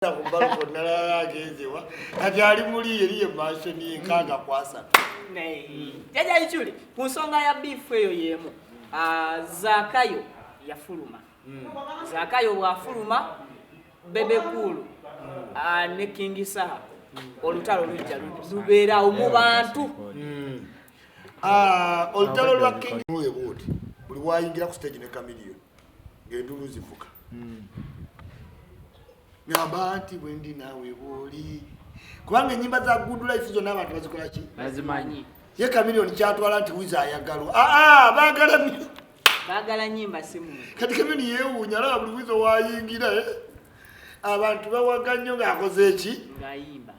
Kubalko nalala gezewa kati ali muli eriye masho ni nkanga kwasa nei jaja ichuli ku nsonga ya beef eyo yemu zakayo yafuluma zakayo bwafuluma bebe kulu ne King Saha olutalo lujja lubeera mu bantu olutalo lwa King Eboti buli wayingira ku stage ne kamiliyo ng'endulu zivuga Nabati wendi nawe boli kubanga nyimba za good life zo n'abantu bazikola ki bazimanyi ye kamilioni kyatwala nti wiza ayagalo bagala nyimba simu kati kamilioni yewunya alaba buli wiza wayingira abantu bawagannyo ng'akoze eki ngayimba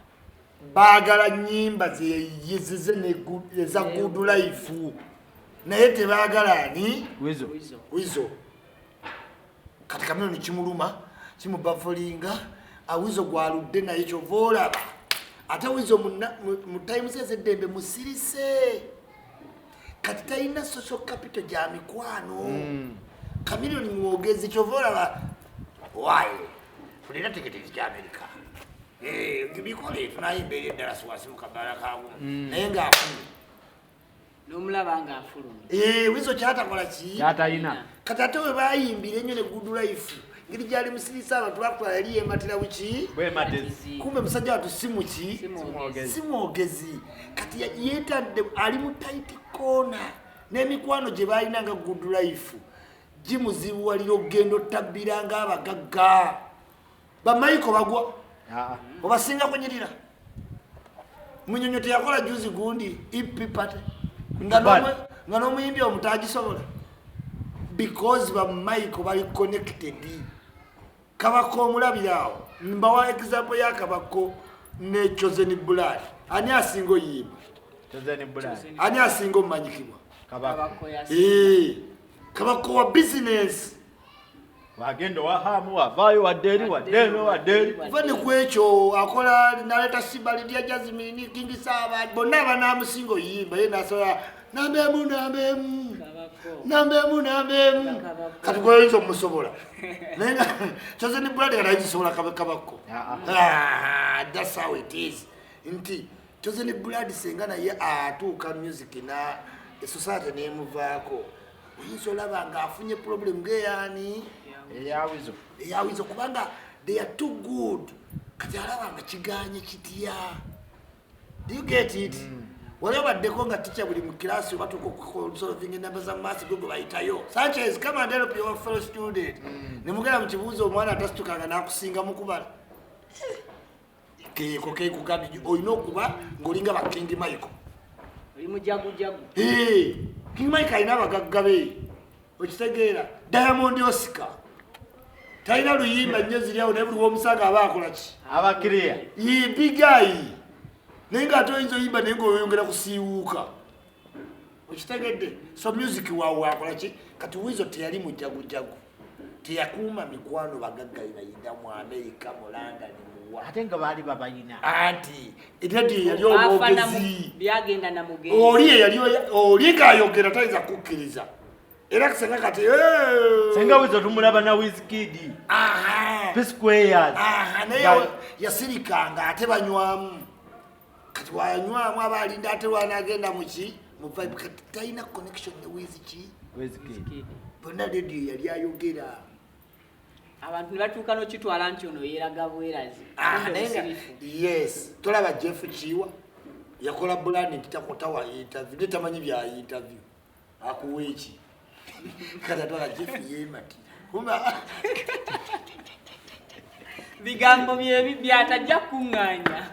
bagala nyimba zeyizize eza good life naye tebagala ni wizo kati kamilioni kimuluma Chimu bafolinga awizo gwaludde naye chovola ate wizo mu times ezedembe musirise kati tayina social capital ja mikwano kamilioni muogezi chovola why fulira tiketi ja America ngibikole tunayimbere ddala swasi mukabala kawo naye nga afulu nomulaba nga afulu wizo kyatakola ki kyatayina kati ate we bayimbire nnyo ne good life ngiri jali musirisa abantu bakutwala yali ematira wiki kumbe musajja watu simwogezi kati yetadde ali mu tight corner n'emikwano gye balina nga good life gimuzibuwalira ogenda ottabbira ng'abagagga bamayiko bagwa obasinga kunyirira munyonyo teyakola juzi gundi ipipate nga n'omuyimbi omutagisobola because bamayiko bali connected kabako omulabirawo mbawa example ya kabako ne chosen blood ani asingo yimba ani asingo manyikibwa kabako wa business wagendo wahamu wavayo waderi vani kwecho akola naleta sibali dia Jasmine King Saha bonna banamusingo yimba ye nasoya nambemu kati kwezo musobola nenga chosen blood kana yisobola kabako that's how it is nti chosen blood sengana ye atuka music na society nemuvako uyisola banga afunye problem ngeyani yawizo kubanga they are too good kati alabanga kiganye kitiya do you get it whatever dekonga teacher buli mu class batuko solving numbers za maths gogo bayitayo Sanchez come and help your fellow student nimugera mu kibuzo omwana atastukanga nakusinga mukubala ke kukabi oyino kuba ngolinga ba King Michael oli mujagu King Michael ina bagaggabe okitegeera Diamond Oscar taina luyimba nyozi lyawo ne buli womusanga abakola ki abakiriya bigayi nenga atoyinzo yimba nengo oyongera kusiwuka okitegedde so music wawo akola ki kati wizo teyali mujagu teyakuma mikwano bagagga inayinda mu America mu London muwa ate nga bali babayina anti etadi yali omogezi byagenda na mugenzi oli kayogera tayiza kukkiriza era kisanga kati senga wizo tumulaba na Wizkid P-Squares naye yasirikanga ate banywamu kati wanywamu abalinda ate wanagenda muki mu vibe kati tayina connection ne Wizkid bonna radio yali ayogera abantu batuuka n'okitwala nti ono yeeraga bwerazi yes tolaba Jeff Chiwa yakola branding kitakotawa interview tamanyi bya interview akuwe iki kada tola Jeff yemati kumba bigambo byebi byatajja kunganya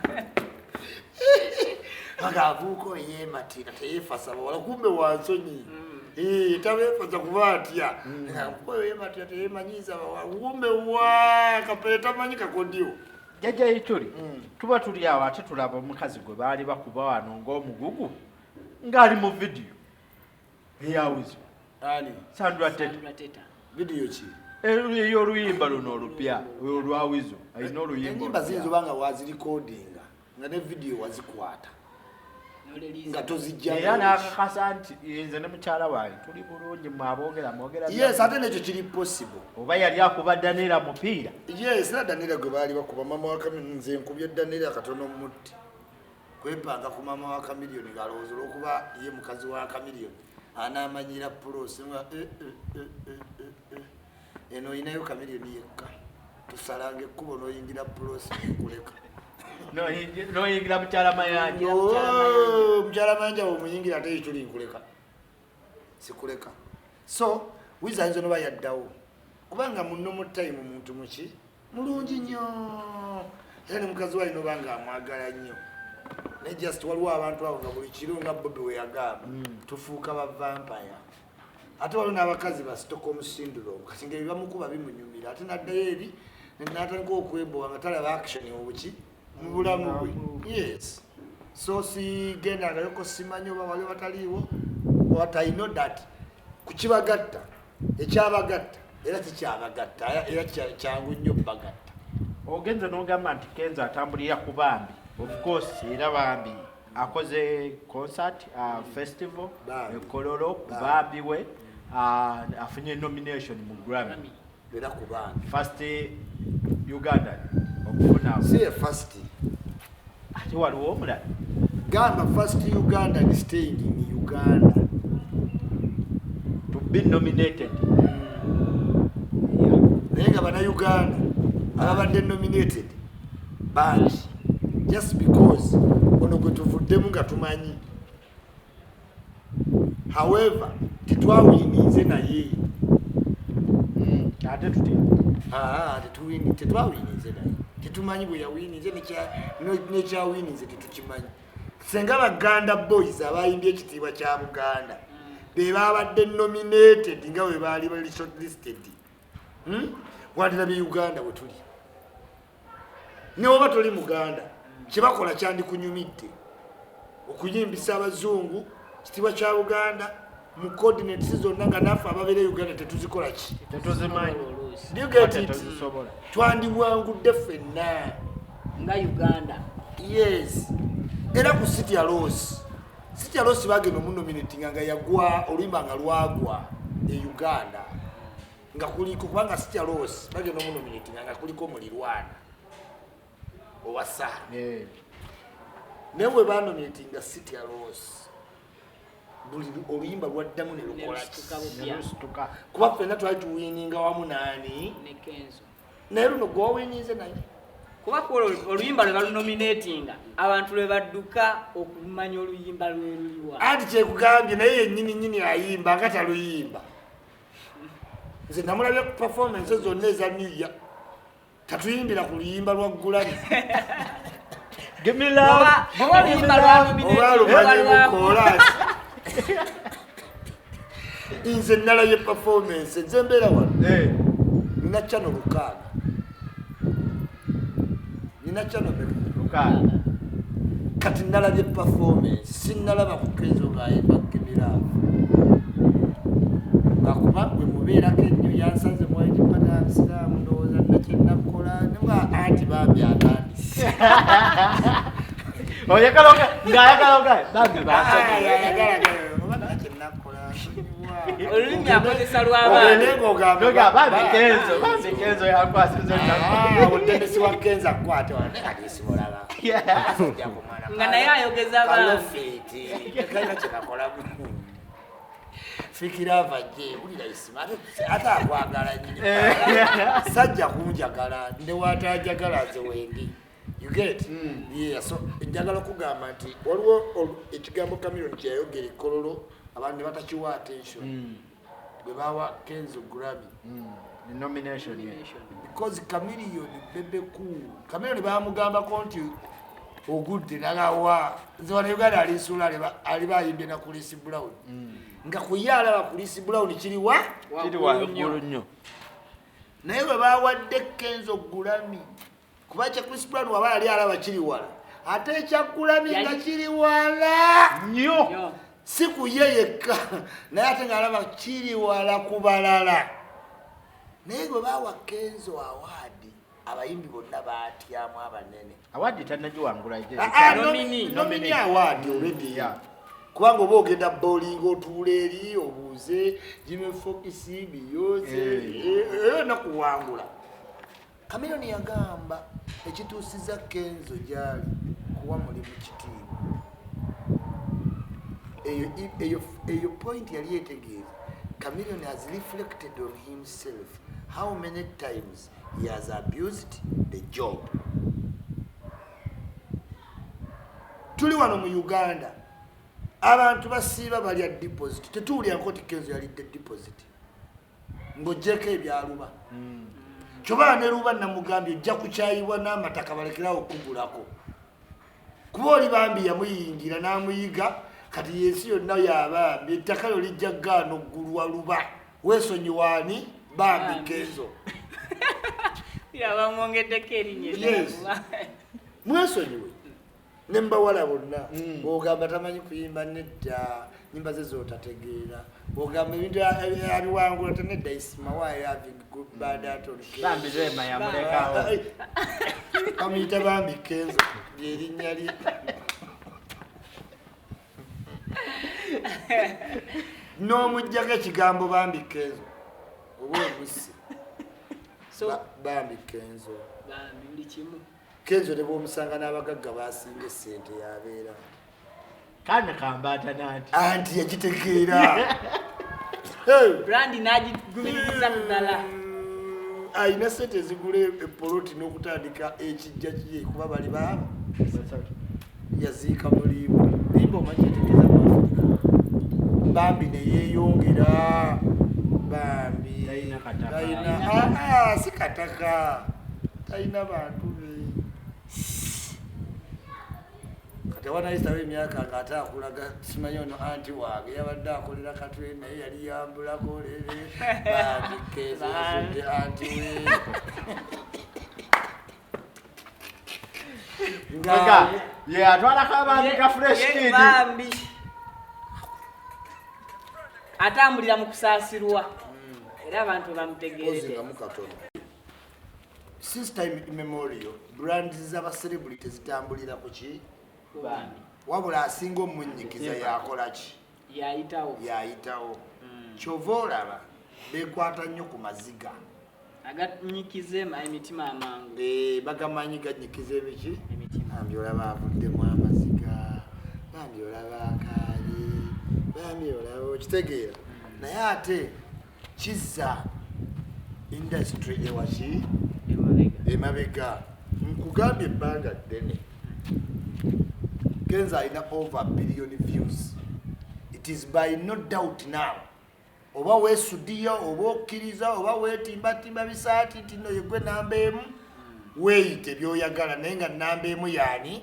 agavuko yemati natefasa wala kumbe wansonyi tabefaza kubatia ngapo yemati temanyiza kumbe wa kapeta manyika kondio jaja ituli tuba tuli awo ate tulaba omukazi gwe baali bakuba wano ng'omugugu ngali mu video eyawizo ani Sandra Teta video ki eyo oluyimba luno olupya olwawizo ayina oluyimba nyimba zinzo banga wazi recordinga nga ne video wazikwata nga tozijja era n'akakasa nti nze ne mukyala wange tuli bulungi mwogera yes ate nekyo kiri possible oba yali akuba Daniela mupiira yes era Daniela gwe baali bakuba mama wa Kamiliyoni nze nkubye Daniela katono mutti kwepanga ku mama wa Kamiliyoni galowooza olwokuba ye mukazi wa Kamiliyoni anaamanyira pulosi nga eno oyinayo Kamiliyoni yekka tusalange ekkubo n'oyingira pulosi kuleka noyingira mukyala mayanja mukyala mayanja omuyingira ate ekituli nkuleka sikuleka so wizayinza noba yaddawo kubanga muno mu time muntu muki mulungi nnyo era ne mukazi wayi noba nga amwagala nnyo naye just waliwo abantu abo nga buli kiro nga Bobi we yagamba tufuuka ba vampire ate waliwo n'abakazi ba Stockholm syndrome kati nga ebibamukuba bimunyumira ate naddayo eri n'atandika okwebowa nga talaba action obuki mu bulamu bwe yes so sigendangayoko simanyi oba waliwo bataliiwo what I know that kukibagatta ekyabagatta era kikyabagatta era kyangu nnyo bagatta ogenze n'ogamba nti Kenzo atambulira ku bambi of course era bambi akoze concert festival ekololo ku bambi we afunye nomination mu Grammy era ku bambi first Uganda okufuna si first ate waliwo omulala gamba first Uganda is staying in Uganda to be nominated naye nga bannayuganda ababadde nominated bangi just because ono gwe tuvuddemu nga tumanyi however tetwawinize naye ate tutya tetwawinize naye tetumanyi bwe yawinize nekyawinize tetukimanyi senga baganda boys abayimbye ekitiibwa kya Buganda be babadde nominated nga bwe baali bali shortlisted wandira Uganda bwe tuli neoba toli Muganda kyebakola kyandikunyumidde okuyimbisa abazungu kitiibwa kya Buganda mu coordinates zonna nga naffe ababeera Uganda tetuzikola ki tetuzimanyi twandiwangudde ffenna nga Uganda yes era ku City Rose bagenda omunominatinga nga yagwa oluyimba nga lwagwa e Uganda nga kuliko kubanga City Rose bagenda omunominatinga nga kuliko mulirwana owa saha naye bwe banominatinga City Rose buli oluyimba lwaddamu ne lukola kuba ffenna twali tuwininga wamu naani ne Kenzo naye luno gwe wawinyize naye kuba oluyimba lwe balunominatinga abantu lwe badduka okumanya oluyimba lwe luliwa anti kyekugambye naye yennyini ayimba nga taluyimba nze namulabye ku performance zonna eza New Year tatuyimbira ku luyimba lwa Gulani obalumanyimukolasi nze nalabye performance nze mbeera wano nina channel 6 nina channel 6 kati nalabye performance sinalaba ku Kenzo gayimba Gemilava ngakuba gwe mubeerako ennyo yansanze mwayitimata nsiraamu ndowooza nakyennakola nga anti bambi atandise olulimi akozesa lw'abaana omutendesi wa Kenzo akwate wanekatisimulaba nga naye ayogeza bambi kalina kyenakola fikirava je ulira Isma ate akwagala nnyo sajja kunjagala ndewatajagala nze wendi you get yeah so njagala kugamba nti waliwo ekigambo Kamiliyoni kyayogera ekololo abantu batakiwa attention bwe bawa Kenzo Grammy nomination because Kamiliyoni bebe cool Kamiliyoni bamugambako nti ogudde nagawa nze wano Uganda alisuula alibayimbye na Chris Brown nga kuyala ba Chris Brown kiriwa waggulu nnyo naye bwe bawadde Kenzo Grammy kuba kya Chris Brown waba yali alaba kiri wala ate ekya Grammy nga kiri wala nnyo si ku ye yekka naye ate ng'alaba kiri wala ku balala naye bwe bawa Kenzo award abayimbi bonna batyamu abanene awadi tannagiwangula nomini awadi already kubanga oba ogenda bowling otuula eri obuuze Jimmy Fox Beyonce nakuwangula Chameleone yagamba ekituusiza Kenzo gyali kuwa mulimu kitiibwa eyo point yali yetegeeza Chameleone has reflected on himself how many times he has abused the job. Tuli wano mu Uganda abantu basiiba balya deposit tetuulya nkoti Kenzo yalidde deposit ng'oggyeko ebyaluba kyobala ne luba namugambye ojja kukyayibwa n'amataka balekerawo okugulako kuba oli bambi yamuyingira n'amuyiga kati yensi yonna yabambi ettaka lyo lijja gaana oggulwa luba weesonyiwaani bambi Kenzo yabamwongeddeko erinnya mwesonyiwe ne mbawala bonna bw'ogamba tamanyi kuyimba nedda nyimba ze zootategeera bw'ogamba ebintu abiwangula tanedda Isma waayo having good bad bambi rema yamulekawo bamuyita bambi Kenzo lyerinnya lye n'omuggyako ekigambo bambi Kenzo oba omusi bambi Kenzo buli kimu Kenzo ne bw'omusanga n'abagagga basinga essente yabeera kana kambata nanti anti yakitegeera brandi n'agigumiriza ddala ayina sente zigula epoloti n'okutandika ekijja kiye kuba bali baaba yaziika mulimbo limba omanyi kyetegeeza mu Afrika bambi ne yeeyongera bambi talina si kataka talina bantu be kati wanayitawo emyaka ng'ate akulaga simanyi ono anti waage yabadde akolera katwe naye yali yambulako lere bambi Kenzo yasudde anti we nga atwalako abambi ga fresh kid atambulira mu kusaasirwa era abantu bamutegeerere since time immemorial brand z'aba celebrity zitambulira ku ki wabula asinga omunyikiza yakola ki yayitawo kyova olaba bekwata nnyo ku maziga aganyikiza emitima amangu bagamanyi ganyikiza ebiki bambi olaba avuddemu amaziga bambi olaba akaali bambi olaba okitegeera naye ate kizza industry ewaki emabega nkugambye ebbanga ddene Kenzo alina over 1 billion views. It is by no doubt now oba weesudiyo oba okkiriza oba weetimbatimba bisaati nti nno yegwe namba emu weeyite by'oyagala naye nga namba emu yaani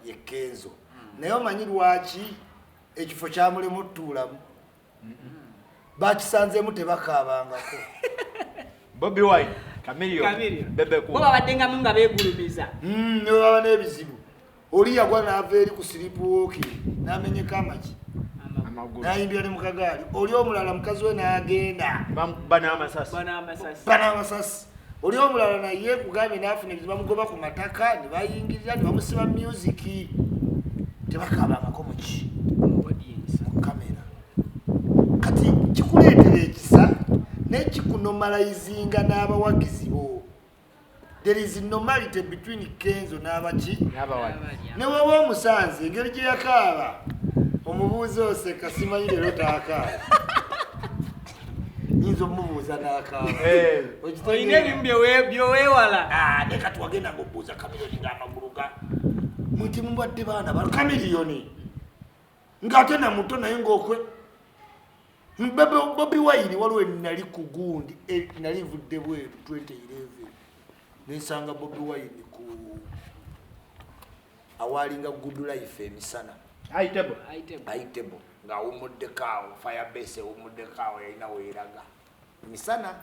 ye Kenzo naye omanyi lwaki ekifo kyamulemu otuulamu bakisanzemu tebakaabangako Bobi Wine Chameleone bebe bo babaddengamu nga beegulumiza ne baba n'ebizibu oli yagwa n'ava eri ku siripu wooki n'amenyeka amaki nayimbira ne mu kagaali oli omulala mukazi we n'agenda bana amasasi oli omulala naye kugambye n'afuna ebizibu bamugoba ku mataka ne bayingirira ne bamusiba musiki tebakaabangako muki ku kamera kati kikuleetera ekisa nekikunomalizinga n'abawagizi bo. There is normality between Kenzo n'abaki newewa omusanze engeri gye yakaaba omubuuzi oseka simanyi leero taakaaba nyinza omubuuza n'akaaba olina ebimu byoweewala ne kati wagenda ng'obuuza Chameleone ng'amagulu ga muti mubadde baana ba Chameleone ng'ate na muto naye ng'okwe Bobi Wine waliwo nali ku gundi nali nvudde bweru 2011 nensanga Bobi Wine ku awalinga good life emisana aitebo nga umuddekaawo firebase umuddekaawo yalina weeraga emisana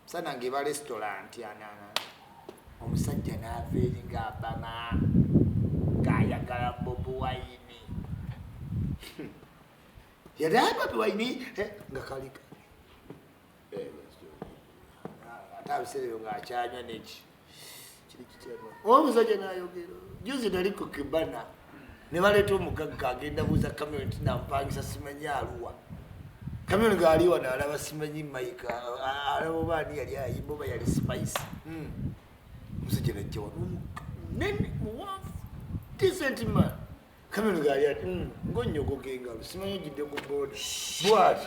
sana ng'eba restaurant anana omusajja n'ava eri ng'abama ng'ayagala Bobi Wine yadai Bobi Wine nga kalika ate abiseereyo ng'akyanywa neki omusajja n'ayogera juzi nali ku kibana ne baleeta omugagga agenda buuza kamera nti nampangisa simanyi aluwa kamera ng'aliwa n'alaba simanyi mayika alaba oba ani yali ayimba oba yali spice omusajja najja nene muwanvu decent man kamera ng'ali ati ng'onnyogoga engalo simanyi ojjidde ku boodi bwati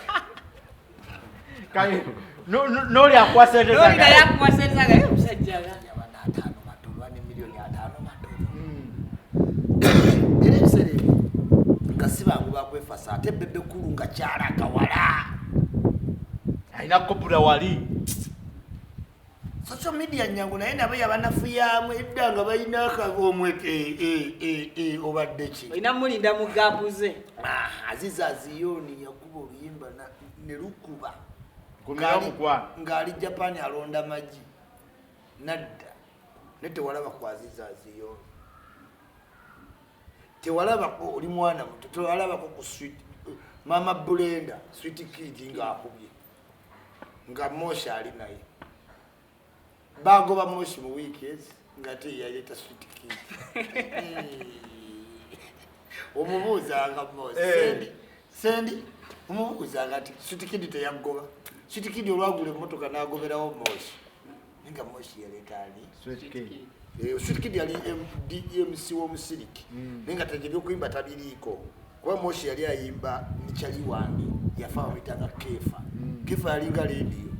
noli akwaserezaga omusajja abana 5 matolwa ne milioni 5 matolwa era ebiseera ebyo nga si bangu bakwefasa ate bebe kulu nga kyala akawala alina kopula wali social media nyangu naye nabo yabanafuyamu edda nga balina omwe obadde ki olina mulinda mu gaapu ze aziza aziyoni yakuba oluyimba ne lukuba ng'ali Japan alonda magi nadda ne tewalaba ku aziza aziyoni tewalabako oli mwana muto tewalabako ku sweet mama Blenda sweet kid ng'akubye nga Moshi ali naye bagoba Moshi mu weekends ngate yaleta sweet kid omubuuzanga Moshi sendi omubuuzanga ati sweet kid teyagoba sweet kid olwagula emmotoka n'agoberawo Moshi nga Moshi yaleta ali sweet kid yali MC w'omusiriki nenga tegebyo kuyimba tabiriiko kuba Moshi yali ayimba nikyali wange yafa bamuyitanga kefa yalinga radio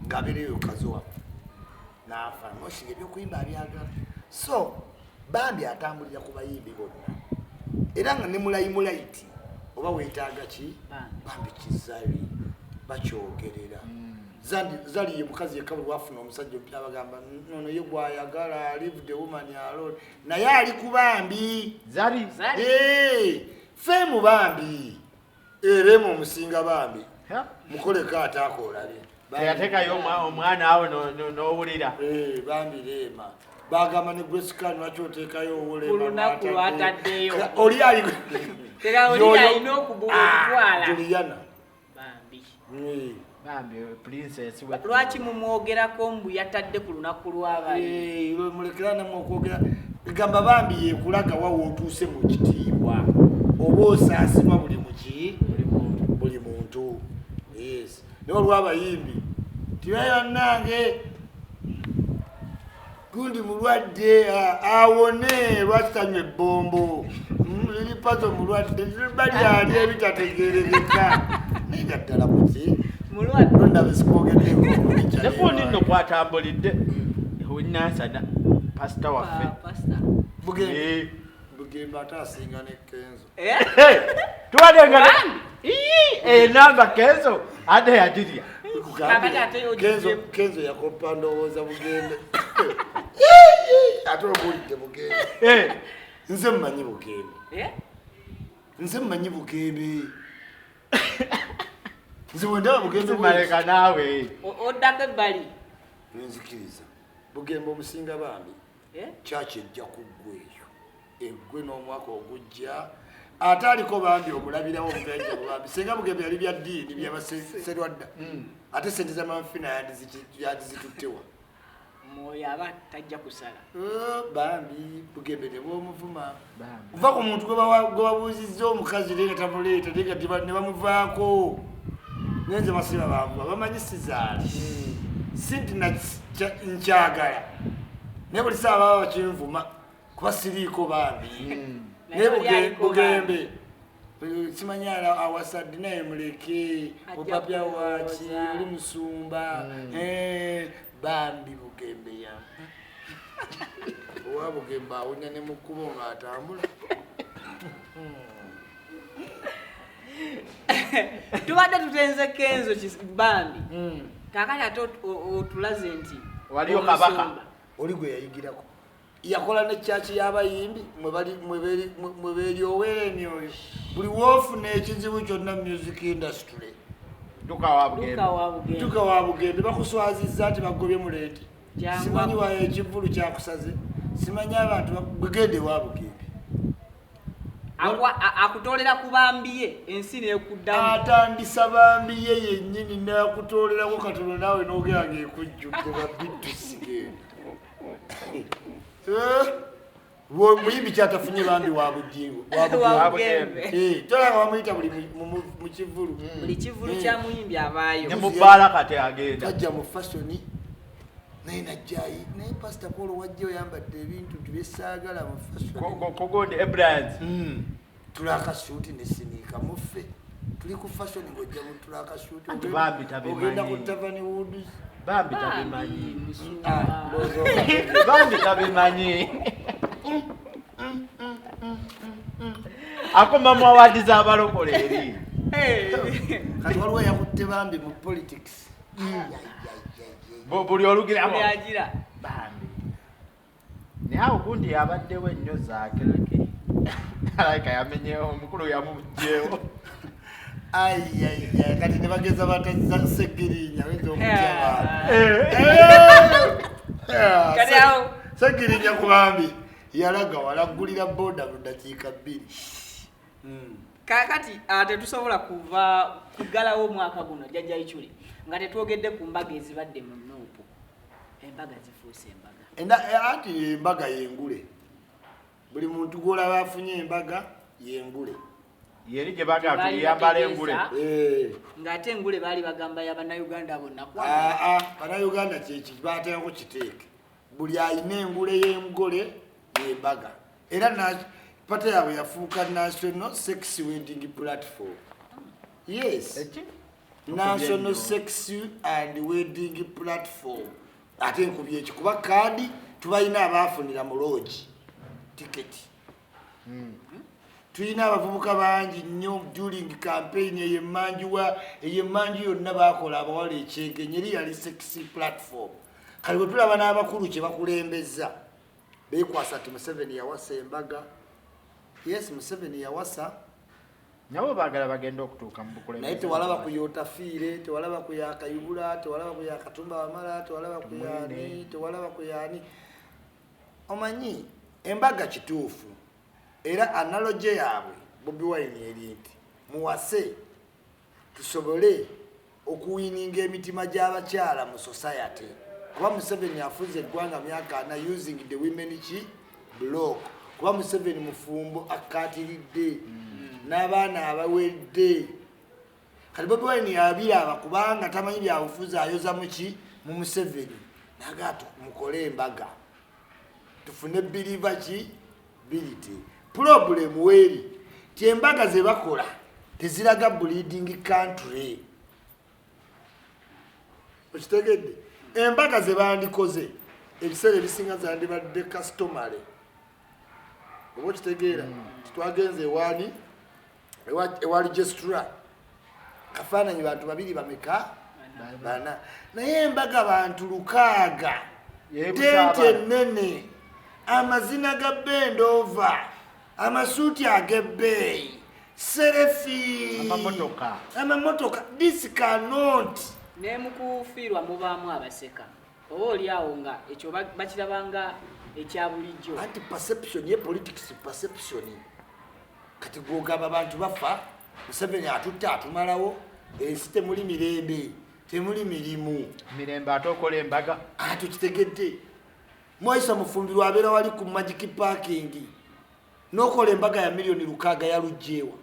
ng'abeereyo kazowa n'afa Moshi ebyo kuyimba abyagala so bambi atambulira ku bayimbi bonna era nga ne mulayimulaiti oba weetaaga ki bambi kizali bakyogerera zali ye mukazi yekka bwe wafuna omusajja ompya bagamba nono ye gwayagala leave the woman alone naye ali ku bambi zali fe mu bambi rema omusinga bambi mukoleko ate akoolabe teyateekayo omwana awo n'owulira bambi rema bagamba ne gwesikani lwaki oteekayo olunaku lwataddeyo oli ali alina okugula Juliana bambi princess lwaki mumwogerako mbu yatadde ku lunaku lw'abali mulekera namwe okwogera egamba bambi yekulaga wawo otuuse mu kitiibwa oba osaasima buli muntu yes naye olw'abayimbi tibayannange gundi mulwadde awone lwaki tanywa ebbombo lipazo mulwadde bali ali ebitategeerekeka naye ddala muki nefundi nno kwatambulidde winansana pasita waffe bugembe ate asinga ne Kenzo tuwadenga enamba Kenzo ate yagirya Kenzo yakopa ndowooza bugembe ate obulidde bugembe nze mmanyi bugembe nze wendaba bugembe maleka naawe oddako ebbali nenzikiriza bugembe omusinga bambi kyaki ejja kuggweeyo eggwe n'omwaka ogujja ate aliko bambi omulabirawo omugenja bambi singa bugembe yali bya ddiini byabaserwadda ate sente z'amanfina yadizituttewa mwoyo aba tajja kusala bambi bugembe ne bwomuvuma kuva ku muntu gwe babuuzizza omukazi naye nga tamuleeta ne bamuvaako nenze masiba bavuba bamanyi sizaali sinti nkyagala naye buli saa baba bakinvuma kuba siriiko bambi naye bugembe simanyi awasadde naye muleke opapya waki oli musumba bambi bugembe ya owa bugembe awonya ne mu kkubo ng'atambula tubadde tutenze Kenzo bambi kakati ate otulaze nti waliyo kabaka oli gwe yayigirako yakola ne kyaki y'abayimbi mwe beeri oweera emyoyo buli woofuna ekizibu kyonna music industry tuka wa bugembe bakuswazizza nti bagobye muleete simanyi wayo ekivulu kyakusaze simanyi abantu bugende wa bugembe akutoolera ku bambiye ensi nekuddamu atandisa bambiye yennyini nakutoolerawo katono naawe n'ogera ng'ekujjudde babiddusigenda muyimbi kyatafunye bambi wabujingo tolanga bamuyita buli mu kivulu buli kivulu kya muyimbi abaayo ne mubaala kati agenda tajja mu fashioni naye najjayi naye pastor Paul wajja oyambadde ebintu tubyesaagala mu fashioni kogonde ebrands tulaka shuti ne sinika muffe tuli ku fashion ngojja mu tulaka shuti ogenda ku Tavani Woods bambi tabimanyi bambi tabimanyi akoma mu awadi z'abalokole eri kati waliwo yakutte bambi mu politics buli olugiramu bambi naye awo gundi yabaddewo ennyo zaakereke alayika yamenyewo omukulu yamugjewo kati ne bageza bataza Segirinya wenza omutya kati awo Segirinya ku bambi yalaga walaggulira boda mu dakiika 2 kakati tetusobola kuva kugalawo omwaka guno jjajja Ichuli nga tetwogedde ku mbaga ezibadde mu Nuupu. Embaga zifuuse embaga anti embaga yengule buli muntu gwolaba afunye embaga yengule yeri gye baga tuyambala engule ng'ate engule baali bagamba y'Abannayuganda bonna Bannayuganda kyeki baateekako kiteeke buli alina engule y'emugole y'embaga era pata yaabwe yafuuka National Sex Wedding Platform. Yes, National Sex and Wedding Platform. Ate nkubye ekikuba kaadi tubalina abaafunira mu lodge tiketi. Tulina abavubuka bangi nnyo during campaign ey'emmanju yonna baakola abawala ekyenkenye eri yali Sex Platform. Kale bwe tulaba n'abakulu kye bakulembeza beekwasa ti Museveni yawasa embaga. Yes, Museveni yawasa nabo baagala bagenda okutuuka mu bukulembeze naye tewalaba ku Yotafiire, tewalaba ku Yakayubula, tewalaba ku Yakatumba Wamala, tewalaba ku yaani, tewalaba ku yaani. Omanyi embaga kituufu era analogy yaabwe Bobi Wine eri nti muwase tusobole okuwininga emitima gy'abakyala mu society kuba Museveni afuze eggwanga myaka 4 using the women block kuba Museveni mufumbo akatiridde n'abaana abawedde kati Bobi Wine yabiraba kubanga tamanyi byabufuzi ayoza muki mu Museveni nagato mukole embaga tufune believer ki bility problem weri ti embaga ze bakola teziraga bleeding country okitegedde embaga ze bandikoze ebiseera ebisinga zandibadde customary oba kitegeera titwagenze ewa registra kafaananyi bantu 2 bameka bana naye embaga bantu 6 tente nene amazina ga bendova amasuuti ag'ebbeeyi serefi amamotoka this cannot nemukufiirwa mubaamu abaseka oba oli awo nga ekyo bakirabanga ekya bulijjo anti perception ye politics perception kati gwogamba abantu bafa Museveni atutta atumalawo ensi temuli mirembe temuli mirembe ate okola embaga tukitegedde Moisa Mufumbirwa abeera wali ku Magic Parking n'okola embaga ya milioni 6 yalugjeewa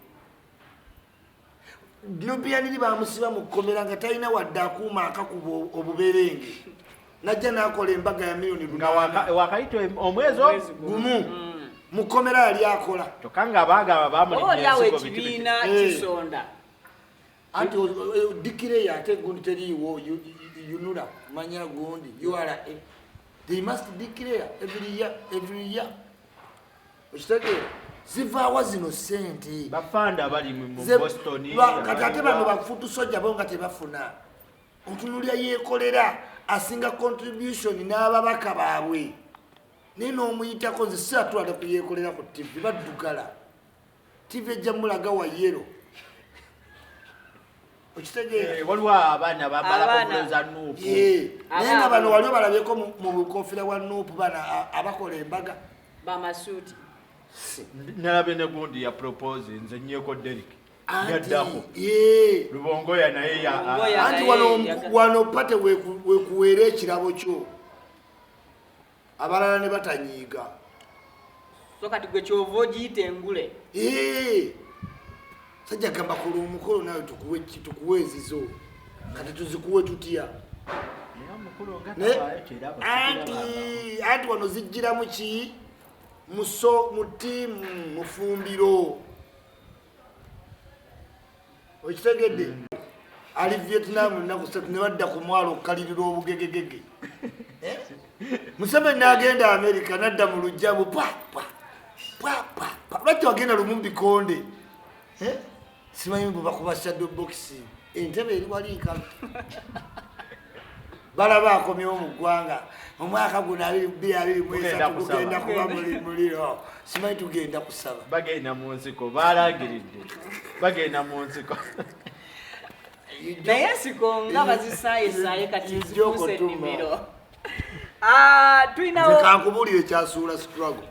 Nubianiri bamusiba mu kkomera nga talina wadde akuuma akakuba obuberenge najja n'akola embaga ya milioni 8 wakayita omwezi gumu mu kkomera yali akola kyokka nga baagaba bamuliawo ekibiina kisonda anti dikireya ate gundi teriiwo yunula manya gundi URA they must declare every year okitegeera zivaawa zino sente bafanda bali mu Boston kati ate bano bafutu soja bo nga tebafuna otunulya yeekolera asinga contribution n'ababaka baabwe naye n'omuyitako nze siatwala kuyeekolera ku TV baddugala TV ejja mulaga wa yero okitegeera waliwo abaana bambala kofuloza Nuupu naye nga bano waliwo balabyeko mu bukofira wa Nuupu bana abakola embaga bamasuuti nalabye ne gundi ya propose nze nnyeko Derek yaddako Lubongoya naye anti wano pate wekuweera ekirabo kyo abalala ne batanyiiga so kati gwe kyova ogiyita engule sajja gamba kola omukolo nawe tukuwe ezizo kati tuzikuwe tutya anti wano zijjiramu ki mu ttiimu mu ffumbiro okitegedde ali Vietnam nnaku ssatu ne badda ku mwalo okukalirira obugegegege Museveni n'agenda America n'adda mu lujjabu lwaki wagenda lumu mu bikonde simanyi bwe bakuba shadow box entebe eri wali nkalu balaba akomyewo mu ggwanga omwaka guno 2023 tugenda kuba muliro simanyi tugenda kusaba bagenda mu nsiko balagiridde bagenda mu nsiko naye nsiko nga bazisaayisaye kati zifuuse ennimiro tulinawo kankubuulire ekyasuula struggle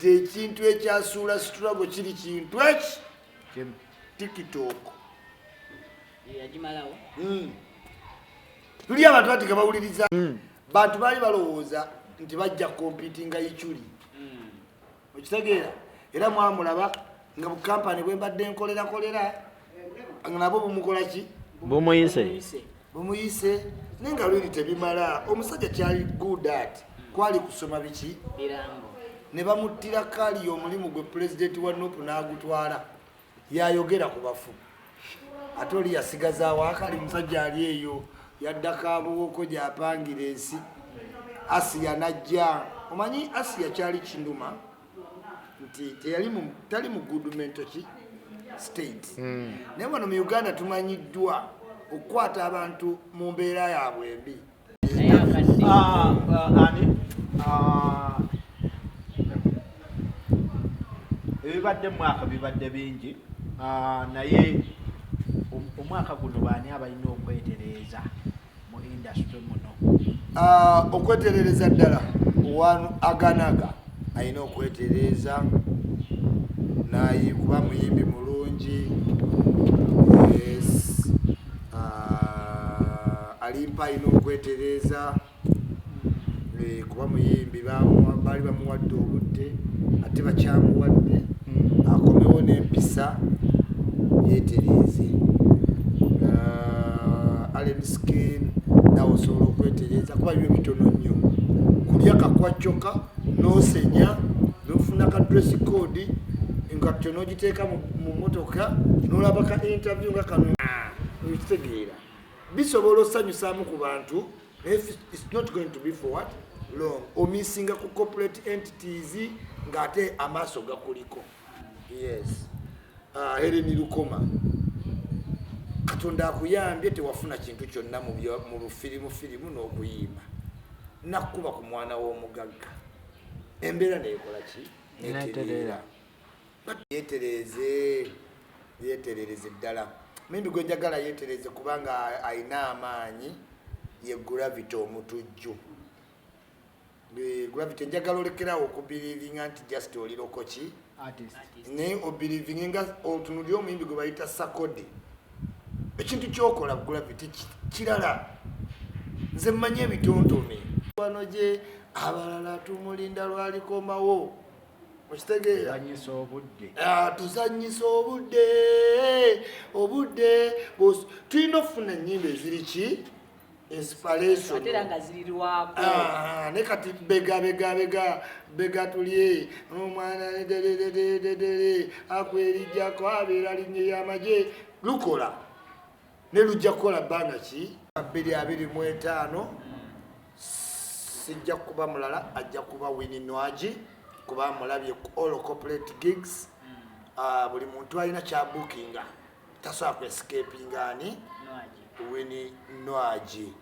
ekintu ekyasuula struggle kiri kintu eki TikTok yagimalawo tuli abantu bati bawuliriza bantu baali balowooza nti bajja kompitinga yikyuli okitegeera era mwamulaba nga bukampani bwe mbadde nkolera nga nabo bumukola ki bumuyise naye nga lweri tebimala omusajja kyali good at kwali kusoma biki ne bamuttira kali omulimu gwe pulezidenti wa nopu n'agutwala yayogera ku bafu ate oli yasigazaawo akali musajja ali eyo yaddako abuwoko gy'apangira ensi Asiya najja omanyi Asiya kyali kinduma nti tali mu good mental state naye wano mu Uganda tumanyiddwa okukwata abantu mu mbeera yaabwe embi ebibadde mwaka bibadde bingi naye omwaka guno baani abalina okwetereeza mu industry muno okweterereza ddala wanu aganaga alina okwetereeza naye kuba muyimbi mulungi alimpa alina okwetereeza kuba muyimbi baali bamuwadde obudde ate bakyamuwadde akomewo n'empisa yeetereeze Alemskin nawe osobola okwetereeza kuba byo bitono nnyo kulya kakwaccoka n'osenya n'ofuna ka dress code nga kyo n'ogiteeka mu motoka n'olaba ka interview nga kano okitegeera bisobola osanyusaamu ku bantu it's not going to be for what long omisinga ku corporate entities ng'ate amaaso gakuliko yes Heleni Lukoma Katonda akuyambye tewafuna kintu kyonna mu firimu n'okuyimba nakkuba ku mwana w'omugagga embeera neekola ki neetereera yeeterereze ddala mimbi gwe njagala yeetereze kubanga ayina amaanyi ye gravity omutujju gravity njagala olekerawo okubirivinga nti just oliroko ki naye obirivinga otunulire omuyimbi gwe bayita sakode ekintu kyokola gravity kirala nze mmanyi ebitontome wano gye abalala tumulinda lwalikomawo okitegeera tuzanyisa obudde tulina okufuna ennyimba eziri ki inspiration ne kati bega tulye omwana akwerijjako abeera linnya y'amagye lukola ne lujja kukola bbanga ki 2025 sijja kuba mulala ajja kuba Winnie Nwagi kuba mulabye all corporate gigs buli muntu alina kyabukinga tasobola kuescapinga ani Winnie Nwagi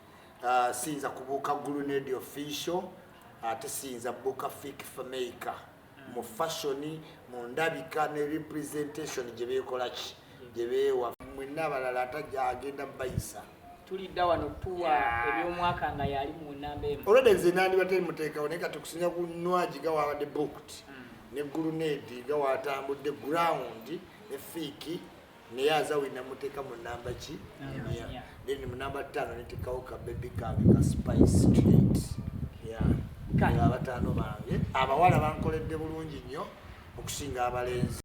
siyinza kubuuka Grenade official ate siyinza buuka Fik Fameka mu fashion mu ndabika ne representation gye beekola ki gye beewa mwenna abalala atajja agenda mubayisa tulidda wano tuwa ebyomwaka nga yali mu nnamba emu olwedde nze nandi bateri muteekawo naye kati okusinga ku Nwagi gawaabadde booked ne Grenade gawaatambudde ground ne Fiki naye aza wina muteeka mu namba ki then mu namba 5 netekawo ka baby kange ka spice street abataano bange abawala bankoledde bulungi nnyo okusinga abalenzi.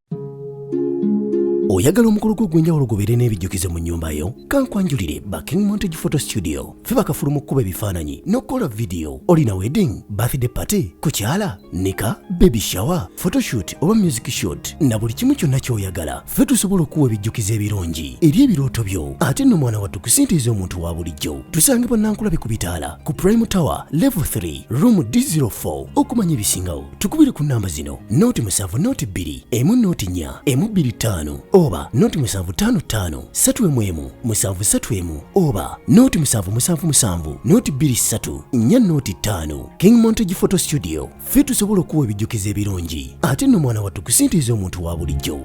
Oyagala omukolo gw'enjawulo gubeere n'ebijjukizo mu nnyumba yo? Kankwanjulire ba King Montage Photo Studio. Ffe bakafulu mu kkuba ebifaananyi n'okukola video. Olina wedding, birthday party, kukyala, nika, baby shower, photoshoot oba music shoot na buli kimu kyonna ky'oyagala. Ffe tusobola okuwa ebijjukizo ebirungi eri ebirooto byo. Ate nno mwana wattu kusintiiza omuntu wa bulijjo. Tusange Bannankulabe ku Bitaala ku Prime Tower Level 3 Room D04. Okumanya ebisingawo tukubire ku namba zino: 07 2 1 4 1 oba 0755 3 7 oba 0777 23 4 King Montage Photo Studio. Ffe tusobola okuwa ebijjukizo ebirungi ate nno mwana wattu kusintiiza omuntu wa bulijjo.